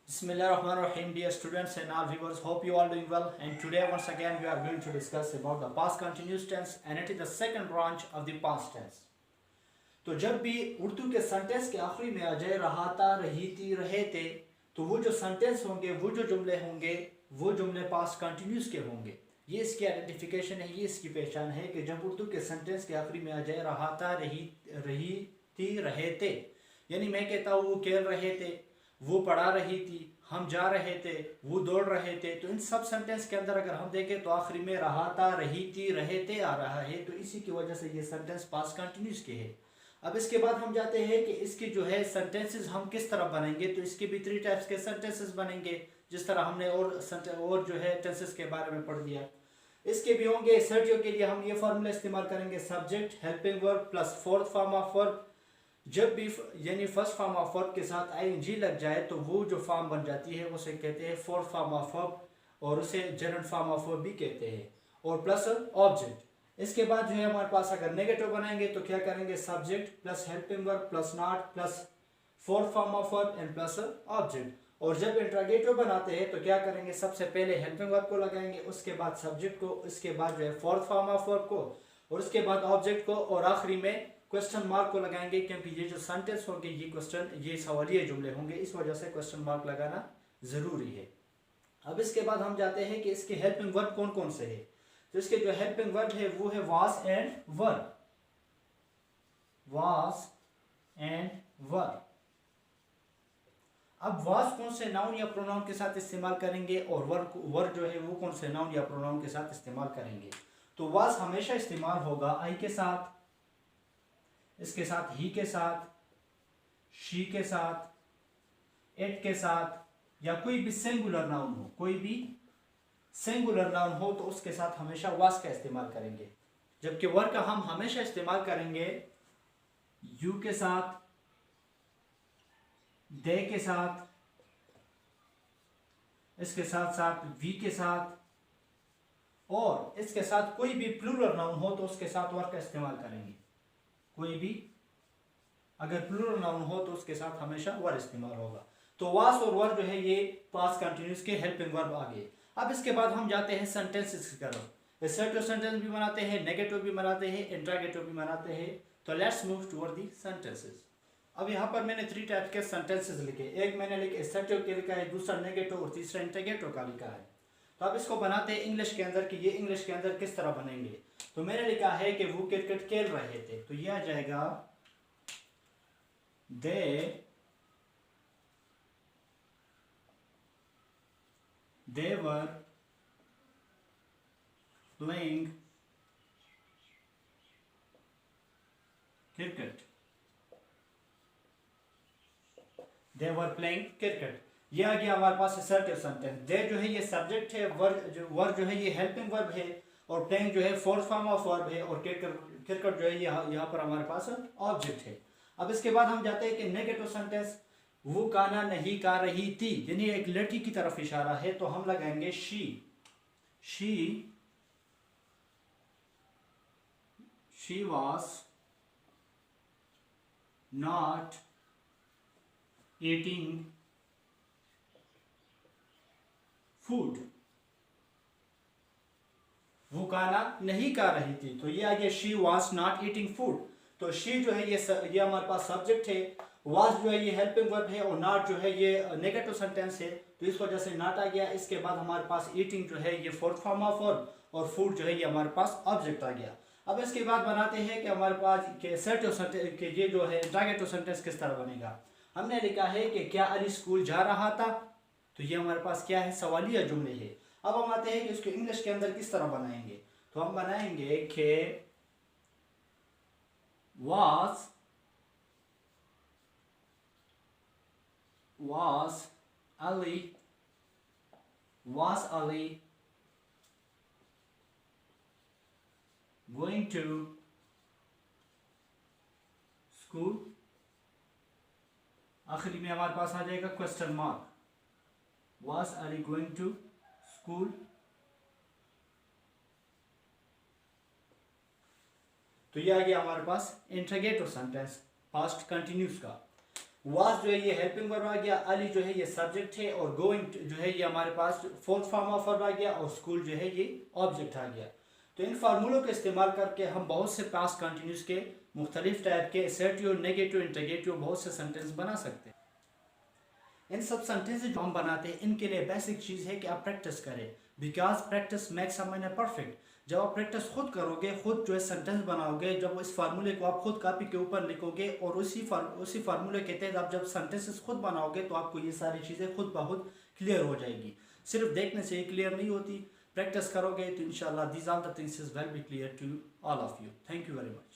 Bismillahirrahmanirrahim, dear students and all viewers, hope you all doing well. And today once again we are going to discuss about the past continuous tense and it is the second branch of the past tense. तो जब भी उर्दू के sentence के आखिरी में आ जाए रहा था, रही थी, रहे थे, तो वो जो सेंटेंस होंगे, वो जो जुमले होंगे, वो जुमले पास्ट कंटिन्यूस के होंगे। ये इसकी आइडेंटिफिकेशन है, ये इसकी पहचान है कि जब उर्दू के सेंटेंस के आखिरी में आ जाए रहा था, रही थी, रहे थे, यानी मैं कहता हूँ वो खेल रहे थे, वो पढ़ा रही थी, हम जा रहे थे, वो दौड़ रहे थे, तो इन सब सेंटेंस के अंदर अगर हम देखें तो आखिरी में रहा था, रही थी, रहे थे आ रहा है, तो इसी की वजह से ये सेंटेंस पास्ट कंटिन्यूस के है। अब इसके बाद हम जाते हैं कि इसकी जो है सेंटेंसेस हम किस तरह बनेंगे। तो इसके भी 3 टाइप्स के सेंटेंसेस बनेंगे, जिस तरह हमने और जो है टेंसेस के बारे में पढ़ दिया। इसके भी होंगे सर्टियो के लिए हम ये फॉर्मूला इस्तेमाल करेंगे, subject helping verb plus fourth form of verb. जब भी यानी फर्स्ट फॉर्म ऑफ वर्ब के साथ आईएनजी लग जाए तो वो जो फॉर्म बन जाती है उसे कहते हैं फोर्थ फॉर्म ऑफ वर्ब, और उसे जनरल फॉर्म ऑफ वर्ब भी कहते हैं, और प्लस ऑब्जेक्ट। इसके बाद जो है हमारे पास अगर नेगेटिव बनाएंगे तो क्या करेंगे, subject plus helping verb plus not plus fourth form of verb and plus object. और जब इंट्रोगेटिव बनाते हैं तो क्या करेंगे, सबसे पहले हेल्पिंग वर्ब को लगाएंगे, उसके बाद सब्जेक्ट को, उसके बाद जो है फोर्थ फॉर्म ऑफ वर्ब को, और उसके बाद ऑब्जेक्ट को, और आखिरी में क्वेश्चन मार्क को लगाएंगे, क्योंकि ये जो सेंटेंस होंगे ये सवालिया जुमले होंगे, इस वजह से क्वेश्चन मार्क लगाना जरूरी है। अब इसके बाद हम जाते हैं कि इसके हेल्पिंग वर्ब कौन कौन से है। तो इसके जो हेल्पिंग वर्ब है वो है was and were, was and were. अब वाज कौन से नाउन या प्रोनाउन के साथ इस्तेमाल करेंगे, और वर जो है वो कौन से नाउन या प्रोनाउन के साथ इस्तेमाल करेंगे। तो वाज हमेशा इस्तेमाल होगा आई के साथ, इसके साथ ही के साथ, शी के साथ, एट के साथ, या कोई भी सिंगुलर नाउन हो, कोई भी सिंगुलर नाउन हो तो उसके साथ हमेशा वाज का इस्तेमाल करेंगे। जबकि वर का हम हमेशा इस्तेमाल करेंगे यू के साथ, दे के साथ, इसके साथ साथ वी के साथ, और इसके साथ कोई भी प्लूरल नाउन हो तो उसके साथ वर का इस्तेमाल करेंगे। कोई भी अगर प्लूरल नाउन हो तो उसके साथ हमेशा वर इस्तेमाल होगा। तो वास और वर जो है ये पास्ट कंटिन्यूस के हेल्पिंग वर्ब आ गए। अब इसके बाद हम जाते हैं सेंटेंसेस की तरफ। असर्टिव सेंटेंस भी बनाते हैं, नेगेटिव भी बनाते हैं, इंट्रोगेटिव भी बनाते हैं। तो let's move toward the sentences. अब यहाँ पर मैंने 3 टाइप के सेंटेंसेस लिखे, एक मैंने लिखे असर्टिव के लिखा है, दूसरा नेगेटिव और तीसरा इंट्रोगेटिव का लिखा है। तो अब इसको बनाते हैं इंग्लिश के अंदर कि ये इंग्लिश के अंदर किस तरह बनेंगे। तो मैंने लिखा है कि वो क्रिकेट खेल रहे थे, तो ये आ जाएगा they were playing cricket, they were playing cricket। ये आ गया हमारे पास असर्टिव सेंटेंस। दे जो है ये सब्जेक्ट है, वर जो है ये हेल्पिंग वर्ब है, और प्लेइंग जो है फोर्थ फॉर्म ऑफ वर्ब है, और क्रिकेट जो है यहाँ पर हमारे पास ऑब्जेक्ट है। अब इसके बाद हम जाते हैं कि नेगेटिव सेंटेंस, वो काना नहीं का रही थी, यानी एक लड़की की तरफ इशारा है, तो हम लगाएंगे she was not eating food, वो खाना नहीं खा रही थी, तो ये आ गया she was not eating food. तो शी जो है ये हमारे पास सब्जेक्ट है, वाज जो है ये हेल्पिंग वर्ब है, और नॉट जो है ये नेगेटिव सेंटेंस है, तो इस वजह से नॉट आ गया। इसके बाद हमारे पास ईटिंग जो है ये फोर्थ फॉर्म ऑफ वर्ब, और फूड जो है ये हमारे पास ऑब्जेक्ट आ गया। अब इसके बाद बनाते हैं कि हमारे पास के असर्टिव सेंटेंस के ये जो है इंट्रोगेटिव सेंटेंस किस तरह बनेगा। हमने लिखा है कि क्या अली स्कूल जा रहा था, तो ये हमारे पास क्या है, सवालिया जुमले है। अब हम आते हैं कि इसको इंग्लिश के अंदर किस तरह बनाएंगे। तो हम बनाएंगे कि was Ali going to school। आखिरी में हमारे पास आ जाएगा question mark, was Ali going to school। तो ये आ गया हमारे पास इंट्रोगेटिव सेंटेंस पास्ट कंटिन्यूस का। वाज जो है ये हेल्पिंग वर्ब आ गया, अली जो है ये सब्जेक्ट है, और गोइंग जो है ये हमारे पास फोर्थ फॉर्म ऑफ वर्ब आ गया, और स्कूल जो है ये ऑब्जेक्ट आ गया। तो इन फार्मूलों का इस्तेमाल करके हम बहुत से पास्ट कंटिन्यूस के मुख्तलिफ टाइप के असर्टिव, नेगेटिव, इंटरगेटिव बहुत से सेंटेंस बना सकते हैं। इन सब सेंटेंस जो हम बनाते हैं इनके लिए बेसिक चीज़ है कि आप प्रैक्टिस करें, because practice makes a man perfect. जब आप प्रैक्टिस खुद करोगे, खुद जो है सेंटेंस बनाओगे, जब इस फार्मूले को आप खुद कॉपी के ऊपर लिखोगे और उसी फार्मूले के तहत आप जब सेंटेंसेस खुद बनाओगे तो आपको ये सारी चीज़ें खुद ब खुद क्लियर हो जाएगी। सिर्फ देखने से ही क्लियर नहीं होती, प्रैक्टिस करोगे तो इंशाल्लाह these are the things will be clear to all of you. Thank you very much.